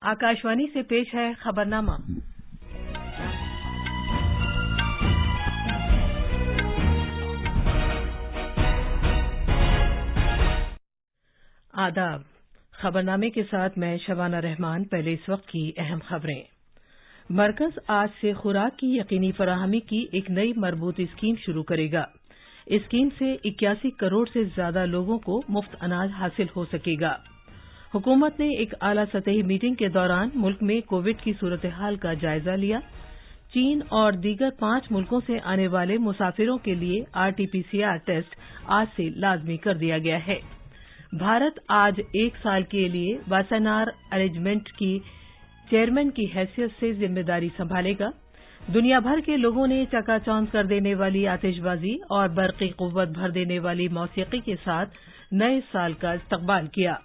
आकाशवाणी से पेश है खबरनामा। आदाब। खबरनामे के साथ मैं शबाना रहमान। पहले इस वक्त की अहम खबरें। मरकज आज से खुराक की यकीनी फराहमी की एक नई मरबूत स्कीम शुरू करेगा। इस स्कीम से 81 करोड़ से ज्यादा लोगों को मुफ्त अनाज हासिल हो सकेगा। हुकूमत ने एक आला सतही मीटिंग के दौरान मुल्क में कोविड की सूरत हाल का जायजा लिया। चीन और दीगर 5 मुल्कों से आने वाले मुसाफिरों के लिए आरटीपीसीआर टेस्ट आज से लाजमी कर दिया गया है। भारत आज 1 साल के लिए वासेनार अरेंजमेंट की चेयरमैन की हैसियत से जिम्मेदारी संभालेगा। दुनिया भर के लोगों ने चकाचौंध कर देने वाली आतिशबाजी और बरक़ी कुव्वत भर देने वाली मौसीकी के साथ नए साल का इस्तकबाल किया।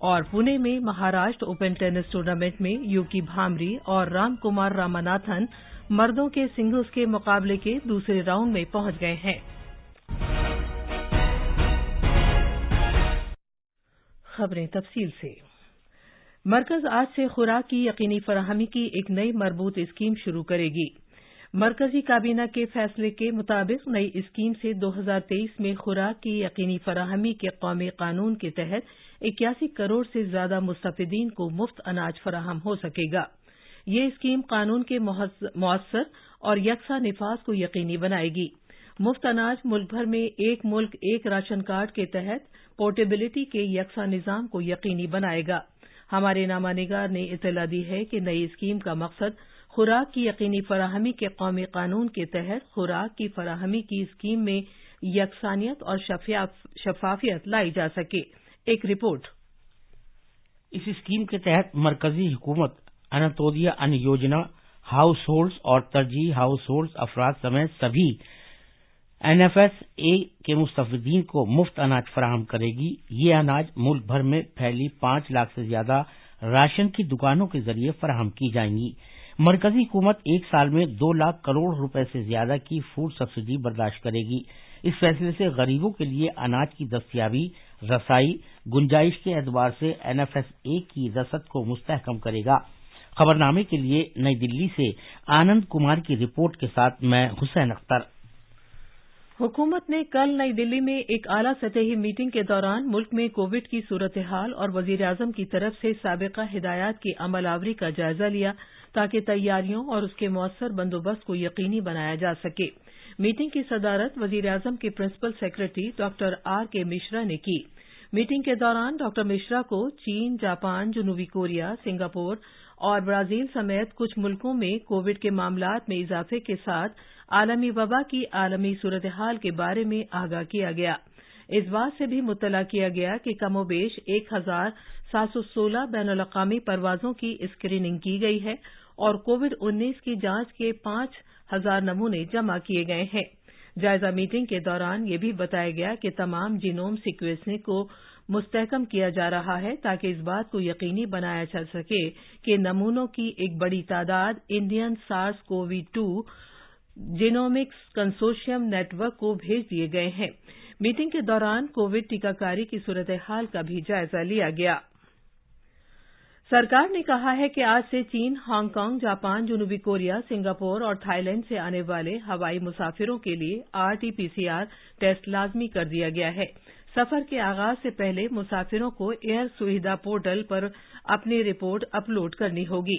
और पुणे में महाराष्ट्र ओपन टेनिस टूर्नामेंट में यूकी भामरी और रामकुमार रामनाथन मर्दों के सिंगल्स के मुकाबले के दूसरे राउंड में पहुंच गए हैं। खबरें तफसील से। मरकज आज से खुराक की यकीनी फराहमी की एक नई मरबूत स्कीम शुरू करेगी। मरकजी काबीना के फैसले के मुताबिक नई स्कीम से 2023 में खुराक की यकीनी फराहमी के कौमी कानून के तहत 81 करोड़ से ज्यादा मुस्तफिदीन को मुफ्त अनाज फराहम हो सकेगा। ये स्कीम कानून के मौसर और यकसा निफाज को यकीनी बनाएगी। मुफ्त अनाज मुल्क भर में एक मुल्क एक राशन कार्ड के तहत पोर्टेबिलिटी के यकसा निजाम को यकीनी बनाएगा। हमारे नामानिगार ने इतला दी है कि नई स्कीम का मकसद खुराक की यकीनी फराहमी के कौमी कानून के तहत खुराक की फराहमी की स्कीम में यकसानियत और शफाफियत लाई जा सके। एक रिपोर्ट। इस स्कीम के तहत मरकजी हुकूमत अनतोदिया अन्न योजना, हाउस होल्ड्स और तरजीह हाउस होल्ड्स अफराद समेत सभी एनएफएसए के मुस्तफिदीन को मुफ्त अनाज फराहम करेगी। ये अनाज मुल्क भर में फैली 5 लाख से ज्यादा राशन की दुकानों के जरिए फराहम की जाएंगी। मरकजी हुकूमत 1 साल में 2 लाख करोड़ रुपए से ज्यादा की फूड सब्सिडी बर्दाश्त करेगी। इस फैसले से गरीबों के लिए अनाज की दस्तयाबी, रसाई, गुंजाइश के एतबार से एनएफएसए की रसद को मुस्तहकम करेगा। खबरनामे के लिए नई दिल्ली से आनंद कुमार की रिपोर्ट के साथ मैं हुसैन अख्तर। हुकूमत ने कल नई दिल्ली में एक आला सतही मीटिंग के दौरान मुल्क में कोविड की सूरत हाल और वजीर-ए-आज़म की तरफ से साबिका हिदायत की अमलावरी का जायजा लिया ताकि तैयारियों और उसके मौसर बंदोबस्त को यकीनी बनाया जा सके। मीटिंग की सदारत वजीर-ए-आज़म के principal secretary doctor R K. Mishra ने की। मीटिंग के दौरान डॉक्टर मिश्रा को चीन, जापान, जनूबी कोरिया, सिंगापुर और ब्राजील समेत कुछ मुल्कों में कोविड के मामलात में इजाफे के साथ आलमी वबा की आलमी सूरत हाल के बारे में आगाह किया गया। इस बात से भी मुत्तला किया गया कि कमोबेश 1716 बैनुल-अक़वामी परवाजों की स्क्रीनिंग की गई है और कोविड-19 की जांच के 5000 नमूने जमा किए गए हैं। जायजा मीटिंग के दौरान यह भी बताया गया कि तमाम जीनोम सीक्वेंसिंग को मुस्तहकम किया जा रहा है ताकि इस बात को यकीनी बनाया जा सके कि नमूनों की एक बड़ी तादाद इंडियन सार्स-कोवी-2 जीनोमिक्स कंसोर्शियम नेटवर्क को भेज दिए गए हैं। मीटिंग के दौरान कोविड टीकाकारी की सूरत हाल का भी जायजा लिया गया। सरकार ने कहा है कि आज से चीन, हांगकांग, जापान, जनूबी कोरिया, सिंगापुर और थाईलैंड से आने वाले हवाई मुसाफिरों के लिए आरटीपीसीआर टेस्ट लाजमी कर दिया गया है। सफर के आगाज से पहले मुसाफिरों को एयर सुविधा पोर्टल पर अपनी रिपोर्ट अपलोड करनी होगी।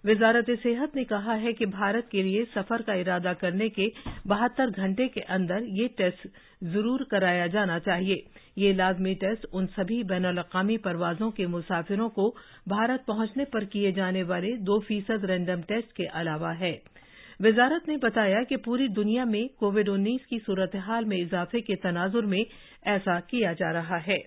वजारत सेहत ने कहा है कि भारत के लिए सफर का इरादा करने के 72 घंटे के अंदर ये टेस्ट जरूर कराया जाना चाहिए। ये लाजमी टेस्ट उन सभी बैनुल-अक़वामी परवाजों के मुसाफिरों को भारत पहुंचने पर किए जाने वाले 2% रैंडम टेस्ट के अलावा है। वजारत ने बताया कि पूरी दुनिया में कोविड-19 की सूरत हाल में इजाफे के तनाजुर में ऐसा किया जा रहा है।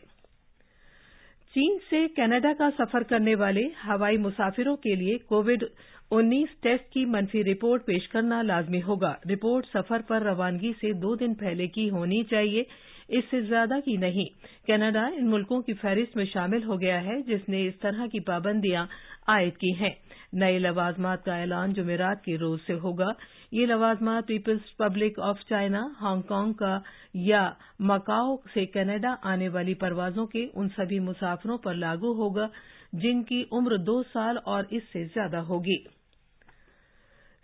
चीन से कनाडा का सफर करने वाले हवाई मुसाफिरों के लिए कोविड-19 टेस्ट की मनफी रिपोर्ट पेश करना लाजमी होगा। रिपोर्ट सफर पर रवानगी से 2 दिन पहले की होनी चाहिए, इससे ज्यादा की नहीं। कनाडा इन मुल्कों की फहरिस्त में शामिल हो गया है जिसने इस तरह की पाबंदियां आयद की हैं। नए लवाजमात का ऐलान जुमेरात के रोज से होगा। ये लवाजमात People's Republic of China, Hong Kong का या मकाओ से कनाडा आने वाली परवाजों के उन सभी मुसाफिरों पर लागू होगा जिन की उम्र 2 साल और इससे ज्यादा होगी।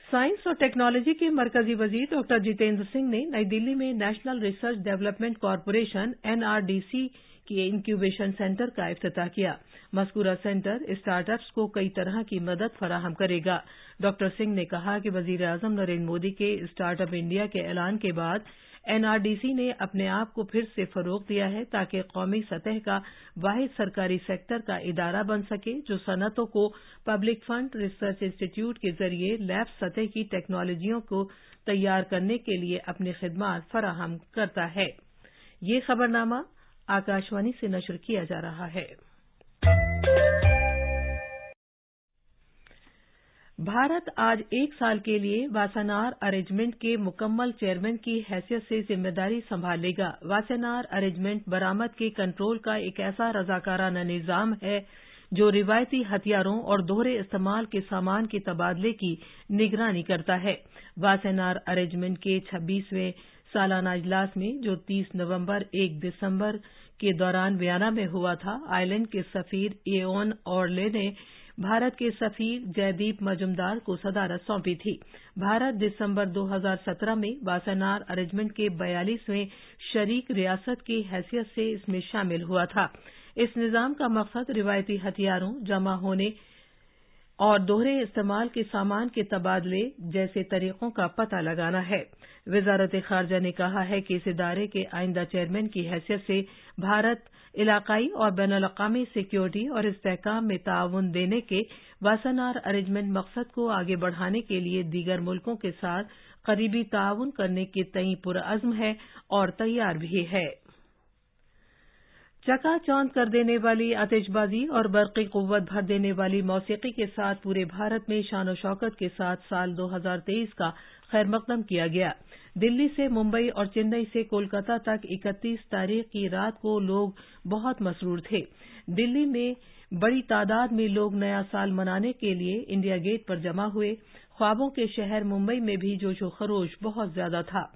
साइंस और टेक्नोलॉजी के मरकजी वजीर डॉक्टर जितेंद्र सिंह ने नई दिल्ली में national research development corporation NRDC के इंक्यूबेशन सेंटर का इफ्तिताह किया। मज़कूरा सेंटर स्टार्टअप्स को कई तरह की मदद फराहम करेगा। डॉक्टर सिंह ने कहा कि वजीर आजम नरेंद्र मोदी के स्टार्टअप इंडिया के ऐलान के बाद NRDC ने अपने आप को फिर से फरोग दिया है ताकि कौमी सतह का वाहिद सरकारी सेक्टर का इदारा बन सके जो सनअतों को पब्लिक फंड रिसर्च इंस्टीट्यूट के जरिए लैब सतह की टेक्नोलॉजियों को तैयार करने के लिए अपनी खिदमात फराहम करता है। ये खबरनामा आकाशवाणी से नशर किया जा रहा है। भारत आज 1 साल के लिए वासेनार अरेंजमेंट के मुकम्मल चेयरमैन की हैसियत से जिम्मेदारी संभाल लेगा। वासेनार अरेंजमेंट बरामद के कंट्रोल का एक ऐसा रजाकाराना निजाम है जो रिवायती हथियारों और दोहरे इस्तेमाल के सामान के तबादले की निगरानी करता है। वासेनार अरेंजमेंट के 26वें सालाना इजलास में जो 30 नवंबर 1 दिसंबर के दौरान वियना में हुआ था, आयरलैंड के सफीर एओन ऑर्ले ने भारत के सफीर जयदीप मजुमदार को सदारत सौंपी थी। भारत दिसंबर 2017 में वासेनार अरेंजमेंट के 42वें शरीक रियासत की हैसियत से इसमें शामिल हुआ था। इस निजाम का मकसद रिवायती हथियारों, जमा होने और दोहरे इस्तेमाल के सामान के तबादले जैसे तरीकों का पता लगाना है। वजारत खारजा ने कहा है कि इस इदारे के आइंदा चेयरमैन की हैसियत से भारत इलाकाई और बैनुल-अक़वामी सिक्योरिटी और इस्तेहकाम में ताउन देने के वासेनार अरेंजमेंट मकसद को आगे बढ़ाने के लिए दीगर मुल्कों के साथ करीबी ताउन करने के तई पुरअज़्म है और तैयार भी है। चकाचौंध कर देने वाली आतिशबाजी और बरक़ी क़ुव्वत भर देने वाली मौसीकी के साथ पूरे भारत में शान और शौकत के साथ साल 2023 का खैरमक़दम किया गया। दिल्ली से मुंबई और चेन्नई से कोलकाता तक 31 तारीख की रात को लोग बहुत मसरूर थे। दिल्ली में बड़ी तादाद में लोग नया साल मनाने के लिए इंडिया गेट पर जमा हुए। ख्वाबों के शहर मुंबई में भी जोशो खरोश बहुत ज्यादा था।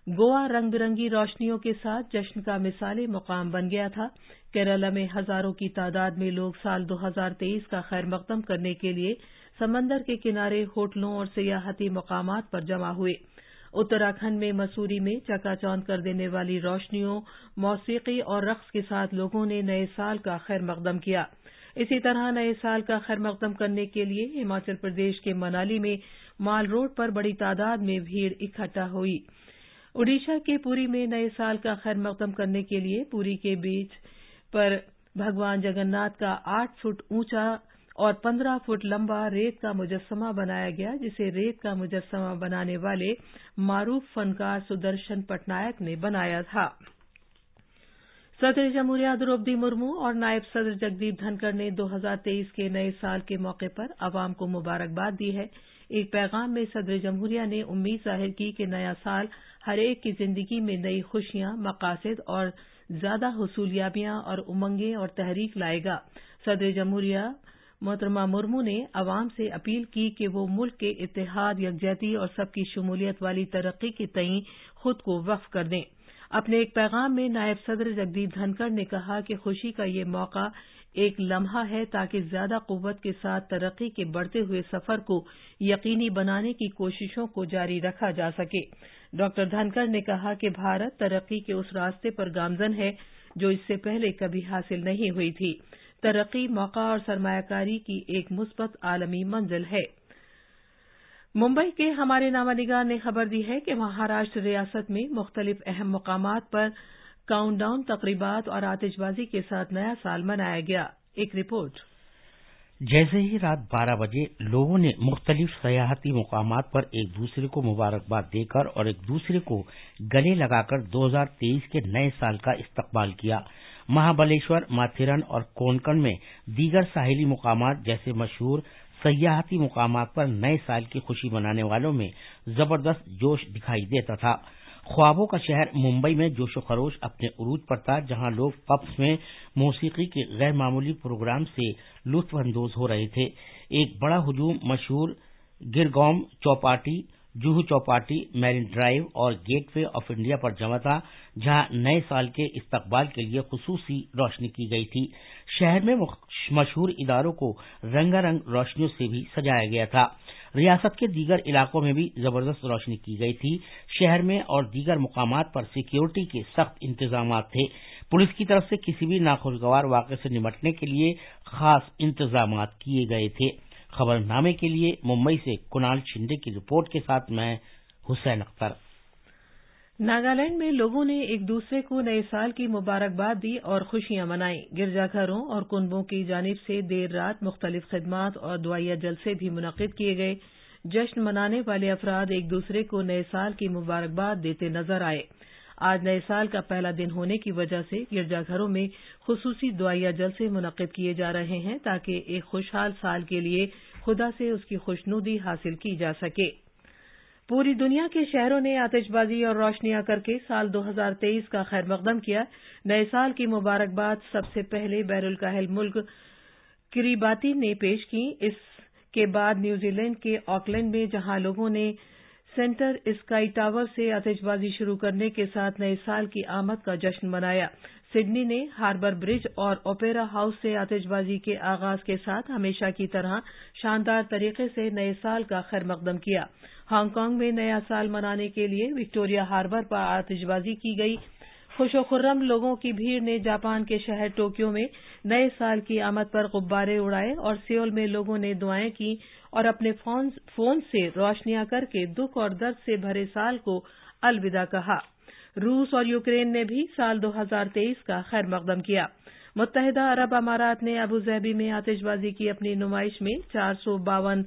गोवा रंग बिरंगी रोशनियों के साथ जश्न का मिसाली मुकाम बन गया था। केरला में हजारों की तादाद में लोग साल 2023 का खैरमक़दम करने के लिए समंदर के किनारे होटलों और सियाहती मकामात पर जमा हुए। उत्तराखंड में मसूरी में चकाचौंध कर देने वाली रोशनियों, मौसीकी और रक़्स के साथ लोगों ने नए साल का खैरमक़दम किया। इसी तरह नए साल का खैरमक़दम करने के लिए हिमाचल प्रदेश के मनाली में माल रोड पर बड़ी तादाद में भीड़ इकट्ठा हुई। ओडिशा के पुरी में नए साल का खैरमक़दम करने के लिए पुरी के बीच पर भगवान जगन्नाथ का 8 फुट ऊंचा और 15 फुट लंबा रेत का मुजस्समा बनाया गया, जिसे रेत का मुजस्समा बनाने वाले मारूफ फनकार सुदर्शन पटनायक ने बनाया था। सदर जमहूरिया द्रौपदी मुर्मू और नायब सदर जगदीप धनखड़ ने 2023 के नए साल के मौके पर अवाम को मुबारकबाद दी है। एक पैगाम में सदर जमहूरिया ने उम्मीद जाहिर की कि नया साल हर एक की जिंदगी में नई खुशियां, मकासद और ज्यादा हुसूलियाबियां और उमंगें और तहरीक लाएगा। सदर जमहूरिया मोहतरमा मुर्मू ने अवाम से अपील की कि वो मुल्क के इत्तेहाद, यकजहती और सबकी शमूलियत वाली तरक्की के तईं खुद को वक्फ कर दें। अपने एक पैगाम में नायब सदर जगदीप धनखड़ ने कहा कि खुशी का ये मौका एक लम्हा है ताकि ज्यादा कुव्वत के साथ तरक्की के बढ़ते हुए सफर को यकीनी बनाने की कोशिशों को जारी रखा जा सके। डॉक्टर धनखड़ ने कहा कि भारत तरक्की के उस रास्ते पर गामजन है जो इससे पहले कभी हासिल नहीं हुई थी। तरक्की, मौका और सरमायाकारी की एक मुस्बत आलमी मंजिल है। मुंबई के हमारे नामानिगार ने खबर दी है कि महाराष्ट्र रियासत में मुख्तलिफ अहम मकामात पर काउंटडाउन तकरीबात और आतिशबाजी के साथ नया साल मनाया गया। एक रिपोर्ट। जैसे ही रात 12 बजे लोगों ने मुख्तलिफ सयाहती मुकामात पर एक दूसरे को मुबारकबाद देकर और एक दूसरे को गले लगाकर 2023 के नए साल का इस्तकबाल किया। महाबलेश्वर, माथेरन और कोंकण में दीगर साहिली मुकामात जैसे मशहूर सयाहती मुकामात पर नए साल की खुशी मनाने वालों में जबरदस्त जोश दिखाई देता था। ख्वाबों का शहर मुंबई में जोशो खरोश अपने उरूज पर था, जहां लोग पब्स में मौसीकी के गैर मामूली प्रोग्राम से लुत्फ अंदोज हो रहे थे। एक बड़ा हुजूम मशहूर गिरगांव चौपाटी, जुहू चौपाटी, मैरिन ड्राइव और गेटवे ऑफ इंडिया पर जमा था, जहां नए साल के इस्तकबाल के लिए खुसूसी रोशनी की गई थी। शहर में मशहूर इदारों को रंगारंग रोशनियों से भी सजाया गया था। रियासत के दीगर इलाकों में भी जबरदस्त रोशनी की गई थी। शहर में और दीगर मुकामात पर सिक्योरिटी के सख्त इंतजाम थे। पुलिस की तरफ से किसी भी नाखुशगवार वाक़े से निपटने के लिए खास इंतजाम किए गए थे। खबरनामे के लिए मुंबई से कुणाल शिंदे की रिपोर्ट के साथ मैं हुसैन अख्तर। नागालैंड में लोगों ने एक दूसरे को नए साल की मुबारकबाद दी और खुशियां मनाई। गिरजाघरों और कुनबों की जानिब से देर रात मुख्तलिफ खिदमात और दुआया जलसे भी मुनक्किद किए गए। जश्न मनाने वाले अफराद एक दूसरे को नए साल की मुबारकबाद देते नजर आए। आज नए साल का पहला दिन होने की वजह से गिरजाघरों में खुसूसी दुआया जलसे मुनक्किद किए जा रहे हैं ताकि एक खुशहाल साल के लिए खुदा से उसकी खुशनुदी हासिल की जा सके। पूरी दुनिया के शहरों ने आतिशबाजी और रोशनियां करके साल 2023 का खैर मकदम किया। नए साल की मुबारकबाद सबसे पहले बैरुल काहिल मुल्क किरीबाती ने पेश की। इसके बाद न्यूजीलैंड के ऑकलैंड में जहां लोगों ने सेंटर स्काई टावर से आतिशबाजी शुरू करने के साथ नए साल की आमद का जश्न मनाया। सिडनी ने हार्बर ब्रिज और ओपेरा हाउस से आतिशबाजी के आगाज के साथ हमेशा की तरह शानदार तरीके से नए साल का खैर मकदम किया। हांगकांग में नया साल मनाने के लिए विक्टोरिया हार्बर पर आतिशबाजी की गई। खुशोखुर्रम लोगों की भीड़ ने जापान के शहर टोक्यो में नए साल की आमद पर गुब्बारे उड़ाए और सियोल में लोगों ने दुआएं की और अपने फोन से रोशनियां करके दुख और दर्द से भरे साल को अलविदा कहा। रूस और यूक्रेन ने भी साल 2023 का खैर मकदम किया। मुत्तहिदा अरब अमारात ने अबू धाबी में आतिशबाजी की अपनी नुमाइश में 452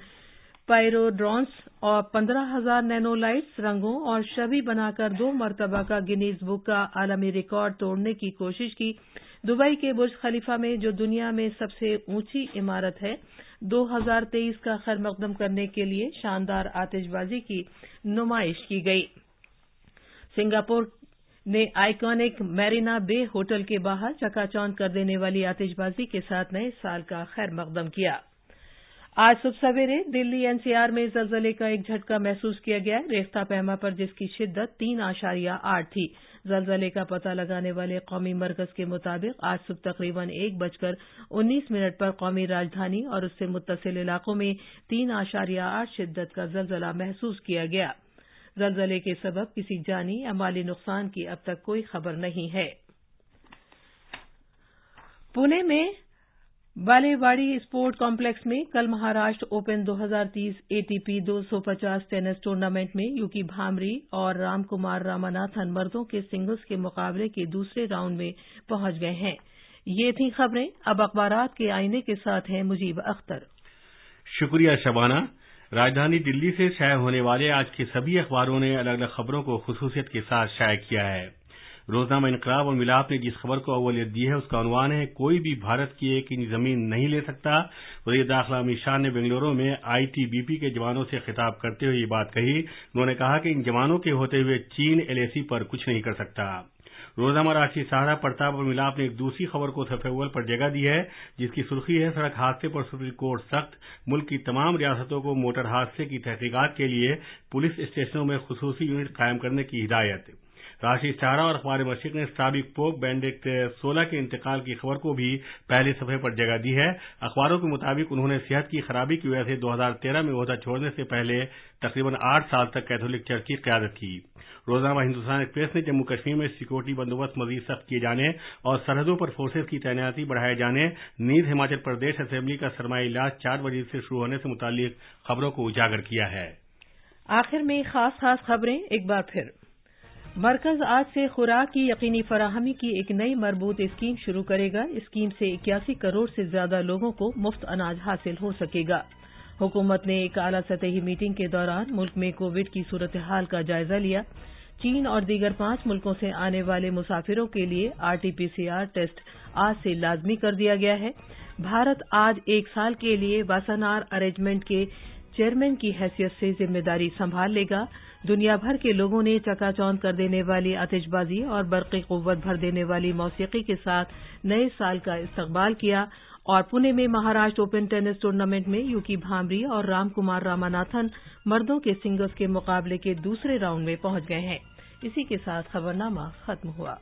पायरो ड्रोन्स और 15,000 नैनो लाइट्स रंगों और शबी बनाकर 2 मरतबा का गिनीज बुक का आलमी रिकॉर्ड तोड़ने की कोशिश की। दुबई के बुर्ज खलीफा में, जो दुनिया में सबसे ऊंची इमारत है, 2023 का खैर मकदम करने के लिए शानदार आतिशबाजी की नुमाइश की गई। सिंगापुर ने आइकॉनिक मैरिना बे होटल के बाहर चकाचौंध कर देने वाली आतिशबाजी के साथ नए साल का खैर मकदम किया। आज सुबह सवेरे दिल्ली एनसीआर में जलजले का एक झटका महसूस किया गया, रेख्ता पैमा पर जिसकी शिद्दत 3.8 थी। जलजले का पता लगाने वाले कौमी मरकज के मुताबिक आज सुबह तकरीबन 1:19 पर कौमी राजधानी और उससे मुत्तसिल इलाकों में 3.8 शिद्दत का जलजला महसूस किया गया। जलजले के सबब किसी जानी या माली नुकसान की अब तक कोई खबर नहीं है। पुणे में बालेवाड़ी स्पोर्ट कॉम्प्लेक्स में कल Maharashtra open 2030 ATP 250 tennis tournament में यूकी भामरी और रामकुमार रामानाथन मर्दों के सिंगल्स के मुकाबले के दूसरे राउंड में पहुंच गए हैं। ये थी खबरें। अब अखबारात के आईने के साथ हैं मुजीब अख्तर। शुक्रिया शबाना। राजधानी दिल्ली से शाये होने वाले आज के सभी अखबारों ने अलग अलग खबरों को खुसूसियत के साथ शाये किया है। रोजनामा इनकलाब और मिलाप ने जिस खबर को अव्वलियत दी है उसका उन्वान है, कोई भी भारत की एक इंच जमीन नहीं ले सकता। वज़ीर दाखिला अमित शाह ने बेंगलुरु में आईटीबीपी के जवानों से खिताब करते हुए ये बात कही। उन्होंने कहा कि इन जवानों के होते हुए चीन एलएसी पर कुछ नहीं कर सकता। रोजनामा राष्ट्रीय सहारा, प्रताप और मिलाप ने एक दूसरी खबर को सफ़े अव्वल पर जगह दी है, जिसकी सुर्खी है, सड़क हादसे पर सुप्रीम कोर्ट सख्त, मुल्क की तमाम रियासतों को मोटर हादसे की तहकीकात के लिए पुलिस स्टेशनों में खुसूसी यूनिट कायम करने की हिदायत। राष्ट्रीय सहारा और अखबार मशरिक ने साबिक पोप बेनेडिक्ट 16 के इंतकाल की खबर को भी पहले सफ़े पर जगह दी है। अखबारों के मुताबिक उन्होंने सेहत की खराबी की वजह से 2013 में ओहदा छोड़ने से पहले तकरीबन 8 साल तक कैथोलिक चर्च की क़यादत की। रोजनामा हिंदुस्तान एक्सप्रेस ने जम्मू कश्मीर में सिक्योरिटी बंदोबस्त मजीद सख्त किए जाने और सरहदों पर फोर्सेज की तैनाती बढ़ाए जाने, नीज़ हिमाचल प्रदेश असेंबली का सरमाई इजलास 4 बजे से शुरू होने से मुताल्लिक खबरों को उजागर किया है। आखिर में खास खबरें एक बार फिर। मरकज आज से खुराक की यकीनी फराहमी की एक नई मरबूत स्कीम शुरू करेगा। स्कीम से 81 करोड़ से ज्यादा लोगों को मुफ्त अनाज हासिल हो सकेगा। हुकूमत ने एक आला सतही मीटिंग के दौरान मुल्क में कोविड की सूरत हाल का जायजा लिया। चीन और दीगर 5 मुल्कों से आने वाले मुसाफिरों के लिए आरटीपीसीआर टेस्ट आज से लाजमी कर दिया गया है। भारत आज 1 साल के लिए वासनार अरेंजमेंट के चेयरमैन की हैसियत से जिम्मेदारी संभाल लेगा। दुनिया भर के लोगों ने चकाचौंध कर देने वाली आतिशबाजी और बरक़ी क़ुव्वत भर देने वाली मौसीकी के साथ नए साल का इस्तकबाल किया और पुणे में महाराष्ट्र ओपन टेनिस टूर्नामेंट में यूकी भांबरी और रामकुमार रामानाथन मर्दों के सिंगल्स के मुकाबले के दूसरे राउंड में पहुंच गए हैं। इसी के साथ खबरनामा खत्म हुआ।